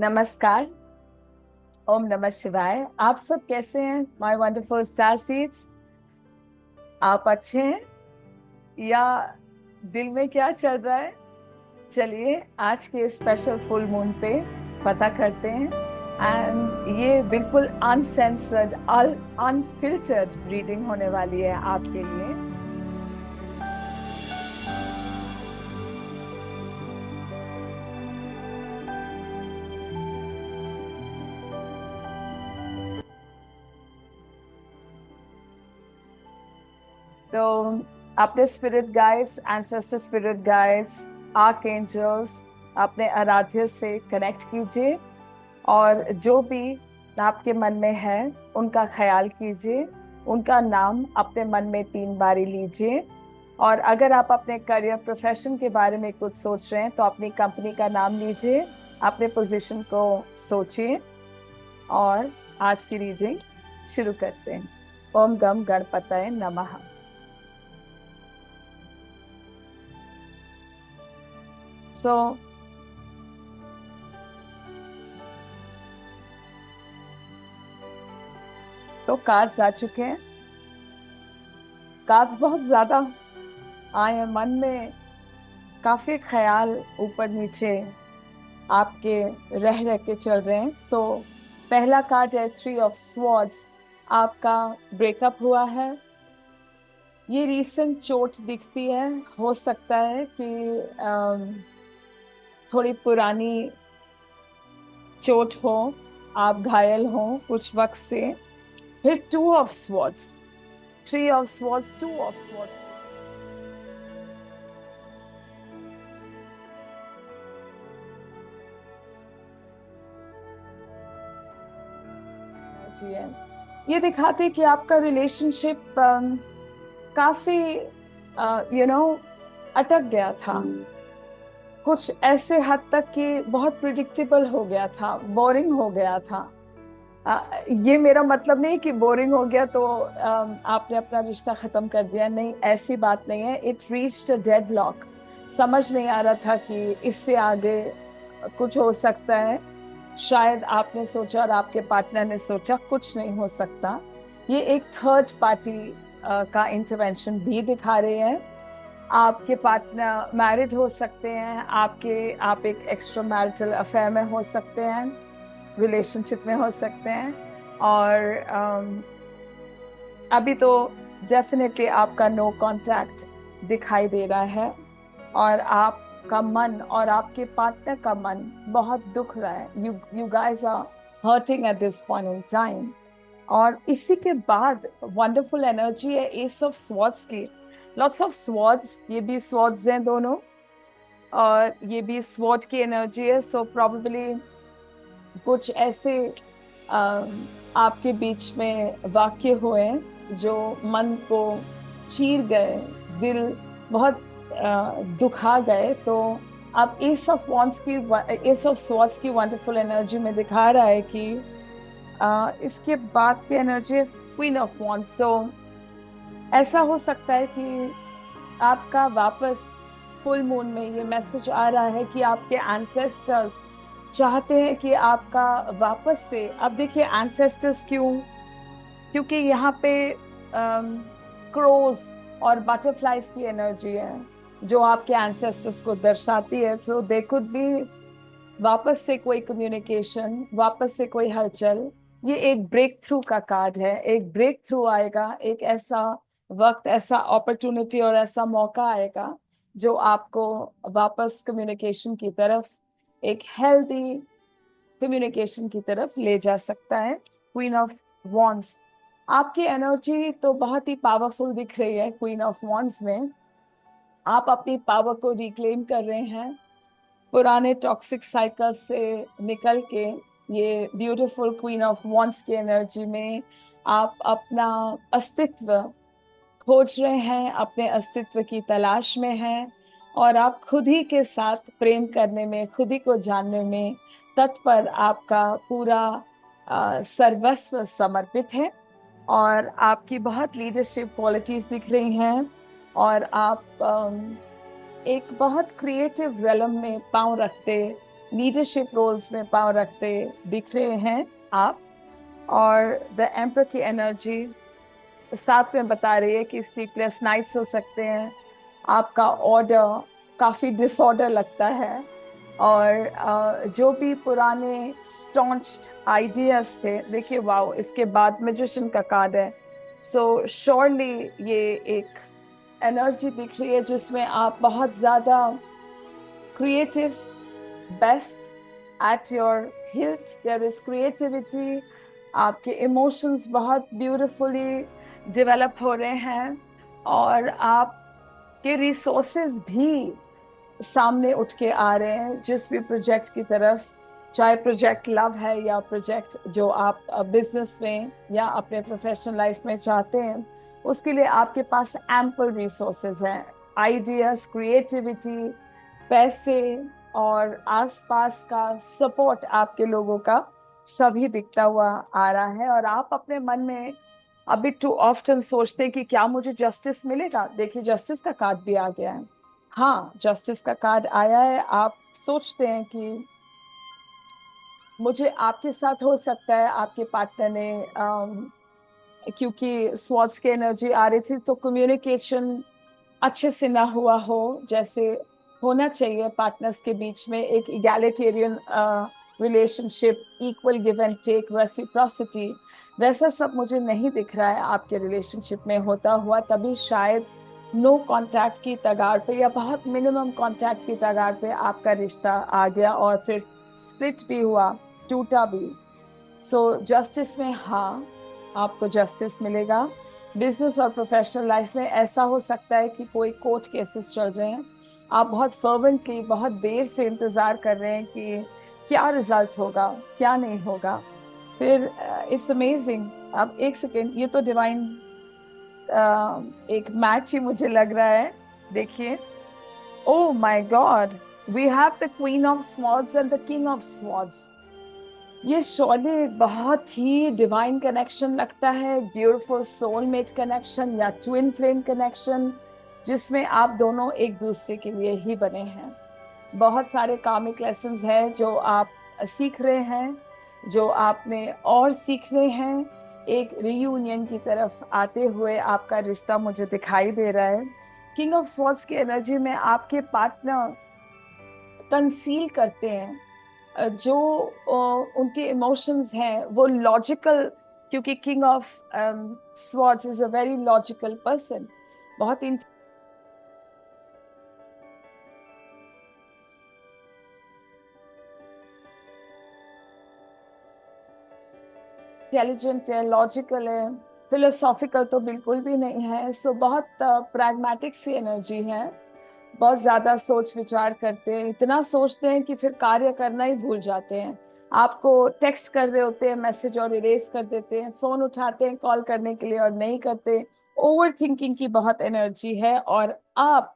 नमस्कार। ओम नमः शिवाय। आप सब कैसे हैं माय वंडरफुल स्टार सीड्स? आप अच्छे हैं या दिल में क्या चल रहा है? चलिए आज के स्पेशल फुल मून पे पता करते हैं। एंड ये बिल्कुल अनसेंसर्ड अनफिल्टर्ड रीडिंग होने वाली है आपके लिए। तो अपने spirit guides, ancestor spirit guides, archangels, अपने आराध्य से कनेक्ट कीजिए और जो भी आपके मन में है उनका ख्याल कीजिए। उनका नाम अपने मन में 3 बारी लीजिए। और अगर आप अपने करियर प्रोफेशन के बारे में कुछ सोच रहे हैं तो अपनी कंपनी का नाम लीजिए, अपने पोजीशन को सोचिए और आज की रीडिंग शुरू करते हैं। ओम गम गणपतये नमः। सो तो कार्ड्स आ चुके हैं। कार्ड्स बहुत ज्यादा आए हैं, मन में काफी ख्याल ऊपर नीचे आपके रह रह के चल रहे हैं। सो पहला कार्ड है 3 ऑफ स्वॉर्ड्स। आपका ब्रेकअप हुआ है। ये रीसेंट चोट दिखती है। हो सकता है कि थोड़ी पुरानी चोट हो, आप घायल हो कुछ वक्त से। फिर 2 of swords, 3 of swords, 2 of swords. जी है। ये दिखाते कि आपका रिलेशनशिप काफी अटक गया था। कुछ ऐसे हद तक कि बहुत प्रिडिक्टेबल हो गया था, बोरिंग हो गया था। ये मेरा मतलब नहीं कि बोरिंग हो गया तो आपने अपना रिश्ता खत्म कर दिया, नहीं, ऐसी बात नहीं है। It reached a deadlock. समझ नहीं आ रहा था कि इससे आगे कुछ हो सकता है। शायद आपने सोचा और आपके पार्टनर ने सोचा कुछ नहीं हो सकता। ये एक थर्ड पार्टी का इंटरवेंशन भी दिखा रहे हैं। आपके पार्टनर मैरिड हो सकते हैं, आप एक एक्स्ट्रा मैरिटल अफेयर में हो सकते हैं, रिलेशनशिप में हो सकते हैं। और अभी तो डेफिनेटली आपका नो कांटेक्ट दिखाई दे रहा है और आपका मन और आपके पार्टनर का मन बहुत दुख रहा है। You guys are hurting at this point in time. और इसी के बाद वंडरफुल एनर्जी है एस ऑफ स्वॉर्ड्स की। लॉट्स ऑफ स्वॉर्ड्स, ये भी स्वॉर्ड्स हैं दोनों और ये भी स्वॉर्ड की एनर्जी है। सो प्रोबेबली कुछ ऐसे आपके बीच में वाक्य हुए जो मन को चीर गए, दिल बहुत दुखा गए। तो अब एस ऑफ स्वॉर्ड्स की वंडरफुल एनर्जी में दिखा रहा है कि इसके बाद की एनर्जी क्वीन ऑफ वॉन्ड्स। सो ऐसा हो सकता है कि आपका वापस फुल मून में ये मैसेज आ रहा है कि आपके एंसेस्टर्स चाहते हैं कि आपका वापस से। अब देखिए एंसेस्टर्स क्यों, क्योंकि यहाँ पे क्रोज और बटरफ्लाइज की एनर्जी है जो आपके एंसेस्टर्स को दर्शाती है। सो दे कुड बी वापस से कोई कम्युनिकेशन, वापस से कोई हलचल। ये एक ब्रेक थ्रू का कार्ड है। एक ब्रेक थ्रू आएगा, एक ऐसा वक्त, ऐसा अपॉर्चुनिटी और ऐसा मौका आएगा जो आपको वापस कम्युनिकेशन की तरफ, एक हेल्दी कम्युनिकेशन की तरफ ले जा सकता है। क्वीन ऑफ वॉन्ड्स, आपकी एनर्जी तो बहुत ही पावरफुल दिख रही है। क्वीन ऑफ वॉन्ड्स में आप अपनी पावर को रिक्लेम कर रहे हैं, पुराने टॉक्सिक साइकिल से निकल के ये ब्यूटीफुल क्वीन ऑफ वॉन्ड्स की एनर्जी में आप अपना अस्तित्व खोज रहे हैं, अपने अस्तित्व की तलाश में हैं और आप खुद ही के साथ प्रेम करने में, खुद ही को जानने में तत्पर आपका पूरा सर्वस्व समर्पित है। और आपकी बहुत लीडरशिप क्वालिटीज दिख रही हैं और आप एक बहुत क्रिएटिव रेलम में पांव रखते लीडरशिप रोल्स में पाँव रखते दिख रहे हैं आप। और द एम्पर की एनर्जी साथ में बता रही है कि स्लीपलेस नाइट्स हो सकते हैं, आपका ऑर्डर काफी डिसऑर्डर लगता है, और जो भी पुराने स्टॉन्च्ड आइडियाज थे, देखिए वाओ, इसके बाद मैजिशियन का कार्ड है। सो श्योरली ये एक एनर्जी दिख रही है जिसमें आप बहुत ज्यादा creative, best at your hilt, there is creativity, आपके इमोशंस बहुत ब्यूटिफुली डेवलप हो रहे हैं, और आपके रिसोर्सेज भी सामने उठ के आ रहे हैं जिस भी प्रोजेक्ट की तरफ, चाहे प्रोजेक्ट लव है या प्रोजेक्ट जो आप बिजनेस में या अपने प्रोफेशनल लाइफ में चाहते हैं, उसके लिए आपके पास एम्पल रिसोर्सेज हैं, आइडियाज, क्रिएटिविटी, पैसे और आसपास का सपोर्ट आपके लोगों का सभी दिखता हुआ आ रहा है। और आप अपने मन में अभी टू ऑफ्टन सोचते हैं कि क्या मुझे जस्टिस मिलेगा। देखिए जस्टिस का कार्ड भी आ गया है। हाँ, जस्टिस का कार्ड आया है। आप सोचते हैं कि मुझे आपके साथ हो सकता है आपके पार्टनर ने क्योंकि स्वॉर्ड्स की एनर्जी आ रही थी, तो कम्युनिकेशन अच्छे से ना हुआ हो जैसे होना चाहिए पार्टनर्स के बीच में, एक egalitarian relationship, equal give and take, reciprocity, वैसा सब मुझे नहीं दिख रहा है आपके रिलेशनशिप में होता हुआ। तभी शायद नो कांटेक्ट की तगार पे या बहुत मिनिमम कांटेक्ट की तगार पे आपका रिश्ता आ गया और फिर स्प्लिट भी हुआ, टूटा भी। सो जस्टिस में हाँ, आपको जस्टिस मिलेगा। बिजनेस और प्रोफेशनल लाइफ में ऐसा हो सकता है कि कोई कोर्ट केसेस चल रहे हैं, आप बहुत फर्वेंटली, बहुत देर से इंतजार कर रहे हैं कि क्या रिजल्ट होगा, क्या नहीं होगा। फिर इट्स अमेजिंग। अब एक सेकेंड, ये तो डिवाइन एक मैच ही मुझे लग रहा है। देखिए, oh my God, we have the queen of swords and the king of swords. ये श्योरली बहुत ही डिवाइन कनेक्शन लगता है, ब्यूटीफुल सोलमेट कनेक्शन या ट्विन फ्लेम कनेक्शन, जिसमें आप दोनों एक दूसरे के लिए ही बने हैं। बहुत सारे कार्मिक लेसन्स हैं जो आप सीख रहे हैं, जो आपने और सीखने हैं। एक रियूनियन की तरफ आते हुए आपका रिश्ता मुझे दिखाई दे रहा है। किंग ऑफ स्वॉर्ड्स की एनर्जी में आपके पार्टनर कंसील करते हैं जो उनके इमोशंस हैं वो लॉजिकल, क्योंकि king of swords is a very logical person, बहुत इंटेलिजेंट है, लॉजिकल है, फिलोसॉफिकल तो बिल्कुल भी नहीं है। सो बहुत प्रैग्मेटिक सी एनर्जी है, बहुत ज्यादा सोच विचार करते हैं, इतना सोचते हैं कि फिर कार्य करना ही भूल जाते हैं। आपको टेक्स्ट कर रहे होते हैं मैसेज और इरेज कर देते हैं, फोन उठाते हैं कॉल करने के लिए और नहीं करते। ओवर थिंकिंग की बहुत एनर्जी है। और आप,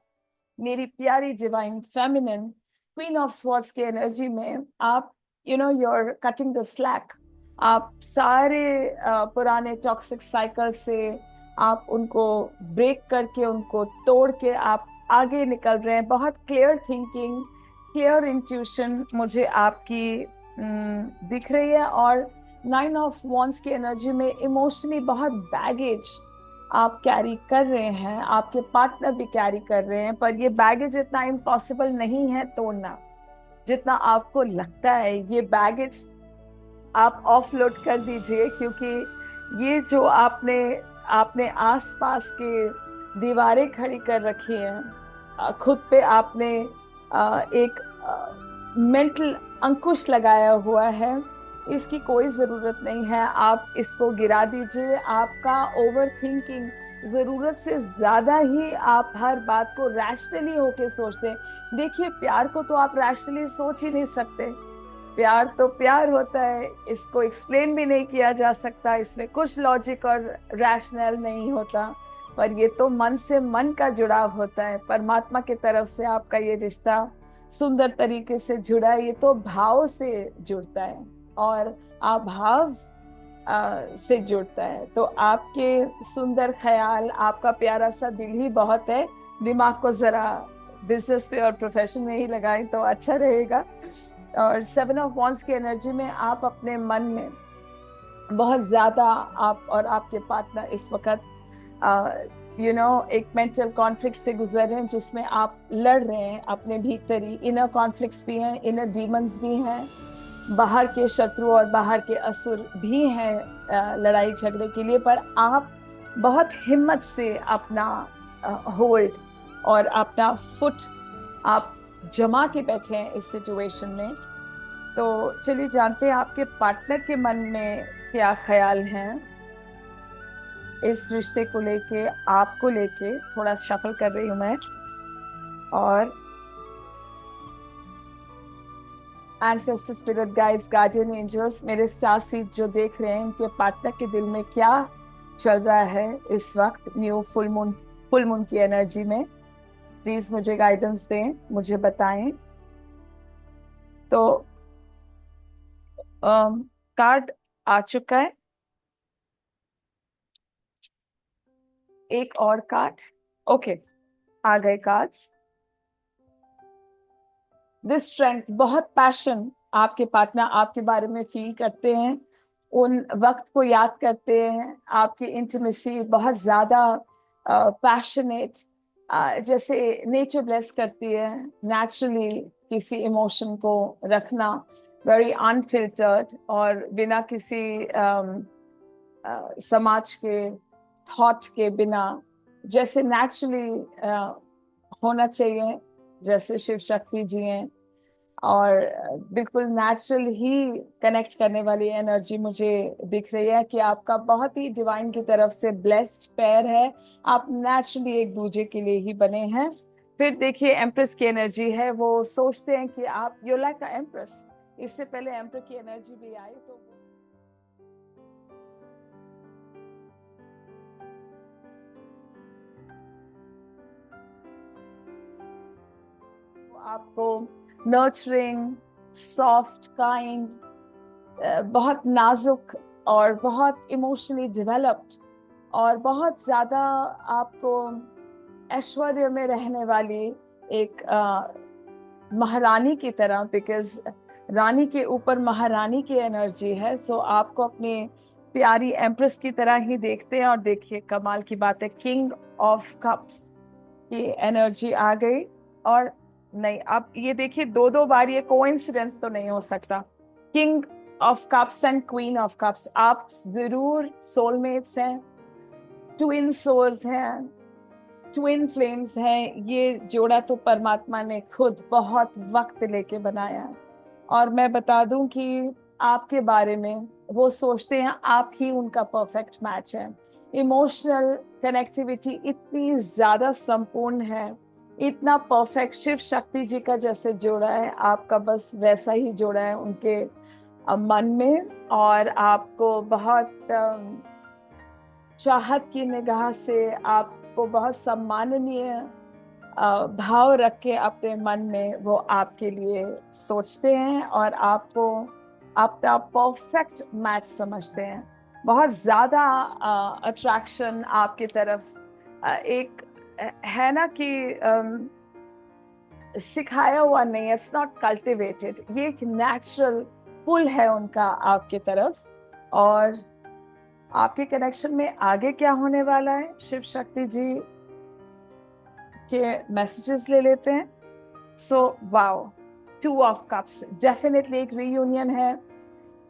मेरी प्यारी divine feminine queen of swords की एनर्जी में, आप you are cutting the slack. आप सारे पुराने टॉक्सिक साइकिल से आप उनको ब्रेक करके, उनको तोड़ के आप आगे निकल रहे हैं। बहुत क्लियर थिंकिंग, क्लियर इंट्यूशन मुझे आपकी दिख रही है। और 9 ऑफ वॉन्ड्स की एनर्जी में इमोशनली बहुत बैगेज आप कैरी कर रहे हैं, आपके पार्टनर भी कैरी कर रहे हैं, पर ये बैगेज इतना इम्पॉसिबल नहीं है तोड़ना जितना आपको लगता है। ये बैगेज आप ऑफलोड कर दीजिए, क्योंकि ये जो आपने आपने आसपास के दीवारें खड़ी कर रखी हैं, खुद पे आपने एक मेंटल अंकुश लगाया हुआ है, इसकी कोई जरूरत नहीं है। आप इसको गिरा दीजिए। आपका ओवर थिंकिंग, जरूरत से ज्यादा ही आप हर बात को रैशनली होके सोचते हैं। देखिए, प्यार को तो आप रैशनली सोच ही नहीं सकते। प्यार तो प्यार होता है, इसको एक्सप्लेन भी नहीं किया जा सकता, इसमें कुछ लॉजिक और रैशनल नहीं होता। पर ये तो मन से मन का जुड़ाव होता है, परमात्मा की तरफ से आपका ये रिश्ता सुंदर तरीके से जुड़ा है। ये तो भाव से जुड़ता है और अभाव से जुड़ता है। तो आपके सुंदर ख्याल, आपका प्यारा सा दिल ही बहुत है। दिमाग को जरा बिजनेस पे और प्रोफेशन में ही लगाएं तो अच्छा रहेगा। और 7 ऑफ वॉन्ड्स की एनर्जी में आप अपने मन में बहुत ज्यादा, आप और आपके पार्टनर इस वक्त एक मेंटल कॉन्फ्लिक्ट से गुजर रहे हैं, जिसमें आप लड़ रहे हैं अपने भीतरी। इनर कॉन्फ्लिक्ट्स भी हैं, इनर डीमंस भी हैं, बाहर के शत्रु और बाहर के असुर भी हैं लड़ाई झगड़े के लिए। पर आप बहुत हिम्मत से अपना होल्ड और अपना फुट आप जमा के बैठे हैं इस सिचुएशन में। तो चलिए जानते हैं आपके पार्टनर के मन में क्या ख्याल हैं इस रिश्ते को लेके, आपको लेके। थोड़ा शफल कर रही हूं मैं। और ancestor spirit guides, guardian angels, मेरे स्टार सीड जो देख रहे हैं, इनके पार्टनर के दिल में क्या चल रहा है इस वक्त न्यू फुल मून की एनर्जी में। प्लीज मुझे गाइडेंस दें, मुझे बताएं। तो कार्ड आ चुका है, एक और कार्ड। ओके, आ गए कार्ड्स। दिस स्ट्रेंथ, बहुत पैशन आपके पार्टनर आपके बारे में फील करते हैं, उन वक्त को याद करते हैं, आपकी इंटीमेसी बहुत ज्यादा पैशनेट, जैसे नेचर ब्लेस करती है नेचुरली किसी इमोशन को रखना, वेरी अनफिल्टर्ड और बिना किसी समाज के थॉट के बिना, जैसे नेचुरली होना चाहिए, जैसे शिव शक्ति जी हैं। और बिल्कुल नेचुरल ही कनेक्ट करने वाली एनर्जी मुझे दिख रही है कि आपका बहुत ही डिवाइन की तरफ से ब्लेस्ड पेयर है। आप नेचुरली एक दूसरे के लिए ही बने हैं। फिर देखिए एम्प्रेस की एनर्जी है, वो सोचते हैं कि आप यू लाइक अ एम्प्रेस। इससे पहले एम्प्रेस की एनर्जी भी आई, तो आपको नर्चरिंग, सॉफ्ट, काइंड, बहुत नाजुक और बहुत इमोशनली डेवलप्ड और बहुत ज्यादा आपको ऐश्वर्य में रहने वाली एक महारानी की तरह, बिकॉज रानी के ऊपर महारानी की एनर्जी है। सो आपको अपनी प्यारी एम्प्रेस की तरह ही देखते हैं। और देखिए कमाल की बात है, किंग ऑफ कप्स की एनर्जी आ गई। और नहीं, अब ये देखिए दो दो बार, ये कोइंसिडेंस तो नहीं हो सकता। King of cups and queen of cups, आप जरूर सोलमेट्स हैं, ट्विन सोल्स हैं, ट्विन फ्लेम्स हैं। ये जोड़ा तो परमात्मा ने खुद बहुत वक्त लेके बनाया है। और मैं बता दूं कि आपके बारे में वो सोचते हैं आप ही उनका परफेक्ट मैच है। इमोशनल कनेक्टिविटी इतनी ज्यादा संपूर्ण है, इतना परफेक्ट, शिव शक्ति जी का जैसे जोड़ा है आपका, बस वैसा ही जोड़ा है उनके मन में। और आपको बहुत चाहत की निगाह से, आपको बहुत सम्माननीय भाव रख के अपने मन में वो आपके लिए सोचते हैं और आपको अपना परफेक्ट मैच समझते हैं। बहुत ज्यादा अट्रैक्शन आपकी तरफ एक है ना कि सिखाया हुआ नहीं है, इट्स नॉट कल्टिवेटेड, ये एक नेचुरल पुल है उनका आपकी तरफ। और आपके कनेक्शन में आगे क्या होने वाला है, शिव शक्ति जी के मैसेजेस ले लेते हैं। So wow, 2 of cups, definitely एक रीयूनियन है,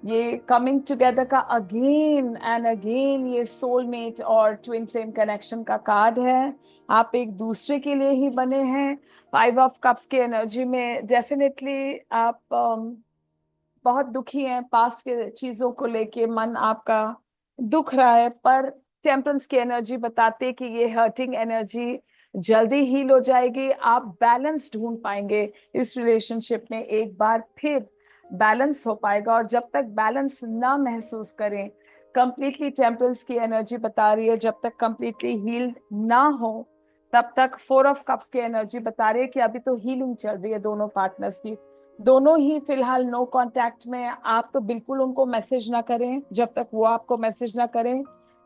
ये कमिंग टुगेदर का अगेन एंड अगेन, ये सोलमेट और ट्विन फ्लेम कनेक्शन का कार्ड है। आप एक दूसरे के लिए ही बने हैं। 5 ऑफ कप्स के एनर्जी में डेफिनेटली आप बहुत दुखी हैं, पास्ट के चीजों को लेके मन आपका दुख रहा है। पर टेम्परेंस की एनर्जी बताते कि ये हर्टिंग एनर्जी जल्दी हील हो जाएगी। आप बैलेंस ढूंढ पाएंगे इस रिलेशनशिप में, एक बार फिर बैलेंस हो पाएगा। और जब तक बैलेंस ना महसूस करें, कंप्लीटली टेम्परेंस की एनर्जी बता रही है, जब तक कंप्लीटली हील्ड ना हो तब तक 4 ऑफ कप्स की एनर्जी बता रही है कि अभी तो हीलिंग चल रही है दोनों पार्टनर्स की। दोनों ही फिलहाल नो कांटेक्ट में। आप तो बिल्कुल उनको मैसेज ना करें जब तक वो आपको मैसेज ना करें।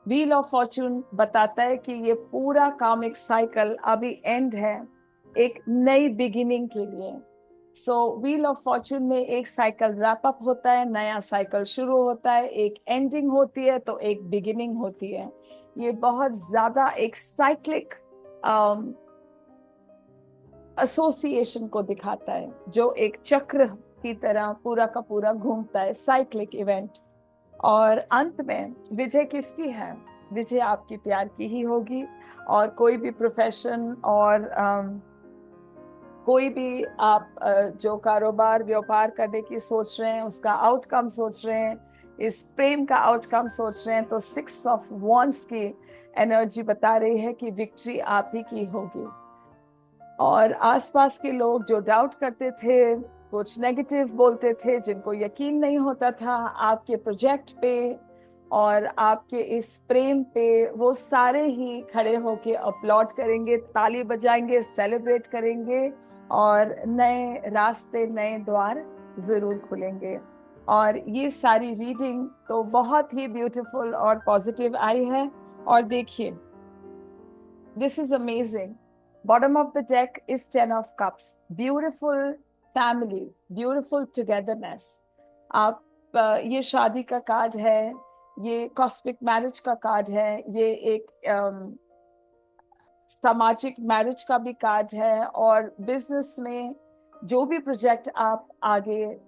व्हील ऑफ फॉर्च्यून बताता है कि ये पूरा कामिक साइकिल अभी एंड है एक नई बिगिनिंग के लिए। सो व्हील ऑफ फॉर्चून में एक साइकिल रैप अप होता है, नया साइकिल शुरू होता है, एक एंडिंग होती है तो एक बिगिनिंग होती है। ये बहुत ज्यादा एक साइक्लिक एसोसिएशन को दिखाता है, जो एक चक्र की तरह पूरा का पूरा घूमता है, साइक्लिक इवेंट। और अंत में विजय किसकी है? विजय आपकी प्यार की ही होगी। और कोई भी प्रोफेशन और कोई भी आप जो कारोबार व्यापार करने की सोच रहे हैं, उसका आउटकम सोच रहे हैं, इस प्रेम का आउटकम सोच रहे हैं, तो 6 ऑफ वॉन्ड्स की एनर्जी बता रही है कि विक्ट्री आप ही की होगी। और आसपास के लोग जो डाउट करते थे, कुछ नेगेटिव बोलते थे, जिनको यकीन नहीं होता था आपके प्रोजेक्ट पे और आपके इस प्रेम पे, वो सारे ही खड़े होके अपलॉड करेंगे, ताली बजाएंगे, सेलिब्रेट करेंगे और नए रास्ते, नए द्वार जरूर खुलेंगे। और ये सारी रीडिंग तो बहुत ही ब्यूटीफुल और पॉजिटिव आई है। और देखिए, this is amazing. Bottom of the deck is 10 of Cups. Beautiful family, beautiful togetherness. आप ये शादी का कार्ड है, ये कॉस्मिक मैरिज का कार्ड है, ये एक सामाजिक मैरिज का भी कार्ड है। और बिजनेस में जो भी प्रोजेक्ट आप आगे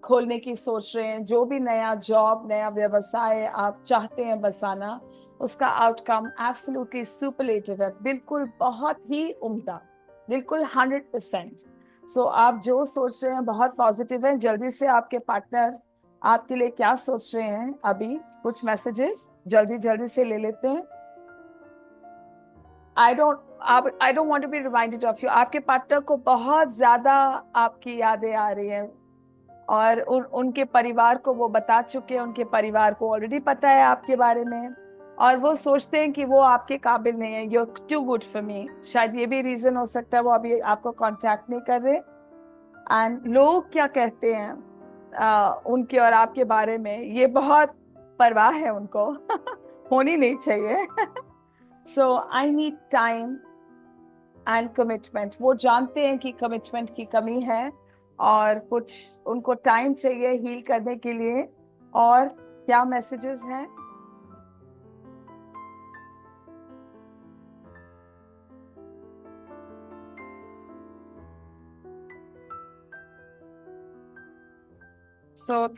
खोलने की सोच रहे हैं, जो भी नया जॉब, नया व्यवसाय आप चाहते हैं बसाना, उसका आउटकम एब्सोल्युटली सुपरलेटिव है, बिल्कुल बहुत ही उम्दा, बिल्कुल 100%। सो आप जो सोच रहे हैं बहुत पॉजिटिव है। जल्दी से आपके पार्टनर आपके लिए क्या सोच रहे हैं, अभी कुछ मैसेजेस जल्दी जल्दी से ले लेते हैं। I don't want to be reminded of you. आपके पार्टनर को बहुत ज्यादा आपकी यादें आ रही हैं और उनके परिवार को वो बता चुके हैं, उनके परिवार को ऑलरेडी पता है आपके बारे में, और वो सोचते हैं कि वो आपके काबिल नहीं है, you are too good for me. शायद ये भी रीजन हो सकता है वो अभी आपको कांटेक्ट नहीं कर रहे। एंड लोग क्या कहते हैं उनके और आपके बारे में, ये बहुत परवाह है उनको होनी नहीं चाहिए। So I need time and commitment. वो जानते हैं कि कमिटमेंट की कमी है और कुछ उनको टाइम चाहिए हील करने के लिए। और क्या मैसेजेस हैं?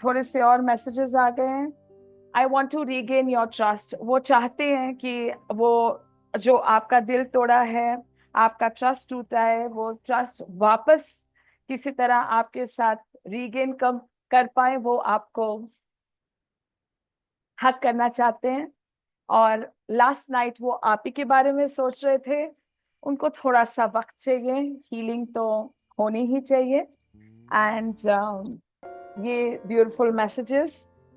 थोड़े से और मैसेजेस आ गए हैं। I want to regain your trust. वो चाहते हैं कि वो जो आपका दिल तोड़ा है, आपका ट्रस्ट टूटा है, वो ट्रस्ट वापस किसी तरह आपके साथ रीगेन कम कर पाए, वो आपको हक करना चाहते हैं। और लास्ट नाइट वो आप ही के बारे में सोच रहे थे, उनको थोड़ा सा वक्त चाहिए, हीलिंग तो होनी ही चाहिए। एंड ये ब्यूटीफुल मैसेजेस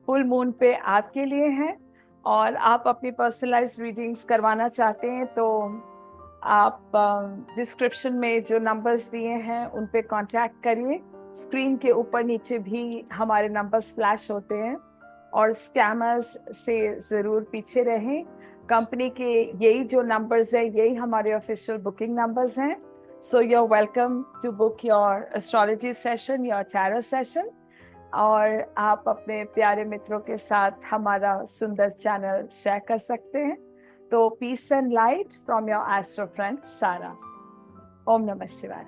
फुल मून पे आपके लिए हैं। और आप अपनी पर्सनलाइज रीडिंग्स करवाना चाहते हैं तो आप डिस्क्रिप्शन में जो नंबर्स दिए हैं उन पे कांटेक्ट करिए। स्क्रीन के ऊपर नीचे भी हमारे नंबर्स फ्लैश होते हैं। और स्कैमर्स से ज़रूर पीछे रहें। कंपनी के यही जो नंबर्स है, यही हमारे ऑफिशियल बुकिंग नंबर्स हैं। So you are welcome to book your astrology session, your tarot session. और आप अपने प्यारे मित्रों के साथ हमारा सुंदर चैनल शेयर कर सकते हैं। तो peace and light from your astro friend Sara. ओम नमः शिवाय।